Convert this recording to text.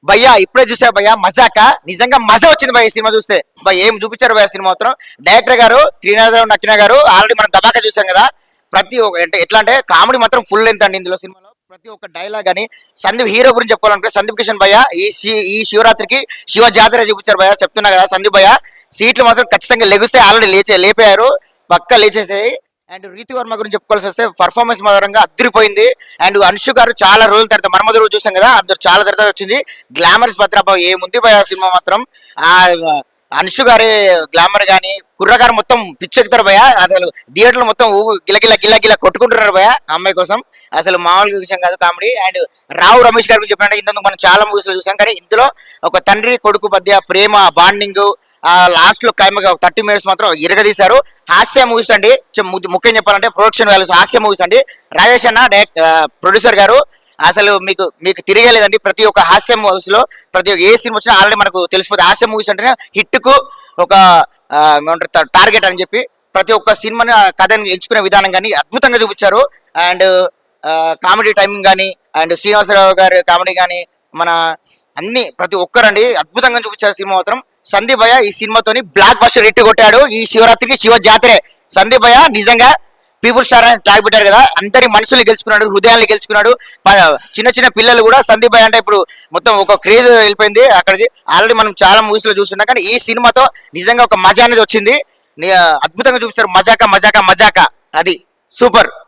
భయ్యా ఇప్పుడే చూసా భయ్యా మజాక నిజంగా మజా వచ్చింది భయ్య సినిమా చూస్తే భయ్య ఏం చూపించారు భయ్య సినిమా మాత్రం. డైరెక్టర్ గారు త్రినాథరావు నక్కిన గారు ఆల్రెడీ మనం దబాక చూసాం కదా. ప్రతి ఒక్క అంటే ఎట్లా అంటే కామెడీ మాత్రం ఫుల్ లెంత్ అండి ఇందులో సినిమాలో. ప్రతి ఒక్క డైలాగ్ అని సందీప్ హీరో గురించి చెప్పుకోవాలంటే సందీప్ కిషన్ భయ్య ఈ శివరాత్రికి శివ జాతర చూపించారు భయ్య. చెప్తున్నా కదా సందీప్ భయ్య సీట్లు మాత్రం ఖచ్చితంగా లెగుస్తే ఆల్రెడీ లేపారు పక్క లేచేసాయి. అండ్ రీతి వర్మ గురించి చెప్పుకోవాల్సి వస్తే పర్ఫార్మెన్స్ మాత్రంగా అదిరిపోయింది. అండ్ అన్షు గారు చాలా రోజుల తర్వాత మన్మధుడు చూసాం కదా, అందరు చాలా తర్వాత వచ్చింది. గ్లామరస్ భద్రాబాబు ఏముంది భయ సినిమా మాత్రం. ఆ అన్షు గారి గ్లామర్ గానీ కుర్రగారు మొత్తం పిచ్చెక్కుతారు భయ. అసలు థియేటర్లు మొత్తం గిల్ల కొట్టుకుంటున్నారు భయ అమ్మాయి కోసం. అసలు మామూలుగా విషయం కాదు కామెడీ. అండ్ రావు రమేష్ గారి గురించి చెప్పినట్టు ఇంతకు మనం చాలా మూవీస్ లో చూసాం, కానీ ఇందులో ఒక తండ్రి కొడుకు మధ్య ప్రేమ బాండింగ్ లాస్ట్ లో క్లైమాక్ 30 minutes మాత్రం ఇరగదీశారు. హాస్య మూవీస్ అండి, ముఖ్యం చెప్పాలంటే ప్రొడక్షన్ వాల్యూస్ హాస్య మూవీస్ అండి. రాజేష్ అన్న ప్రొడ్యూసర్ గారు అసలు మీకు తిరగలేదండి. ప్రతి ఒక్క హాస్య మూవీస్ లో ప్రతి ఒక్క ఏ సినిమా వచ్చినా ఆల్రెడీ మనకు తెలిసిపోతుంది. హాస్య మూవీస్ అంటేనే హిట్ కు ఒక టార్గెట్ అని చెప్పి ప్రతి ఒక్క సినిమాని కథని ఎంచుకునే విధానం కానీ అద్భుతంగా చూపించారు. అండ్ కామెడీ టైమింగ్ కానీ అండ్ శ్రీనివాసరావు గారి కామెడీ కానీ మన అన్ని ప్రతి ఒక్కరండి అద్భుతంగా చూపించారు సినిమా మాత్రం. సందీప్ భయ్య ఈ సినిమాతోని బ్లాక్ బస్టర్ హిట్ కొట్టాడు. ఈ శివరాత్రికి శివ జాతరే. సందీప్ భయ్య నిజంగా పీపుల్ స్టార్ అని ట్యాగ్ పెట్టారు కదా, అందరి మనసులు గెలుచుకున్నాడు, హృదయాన్ని గెలుచుకున్నాడు. చిన్న పిల్లలు కూడా సందీప్ భయ్య అంటే ఇప్పుడు మొత్తం ఒక క్రేజ్ వెళ్ళిపోయింది అక్కడికి. ఆల్రెడీ మనం చాలా మూవీస్ లో చూస్తున్నాం, కానీ ఈ సినిమాతో నిజంగా ఒక మజా అనేది వచ్చింది. అద్భుతంగా చూపిస్తారు. మజాక అది సూపర్.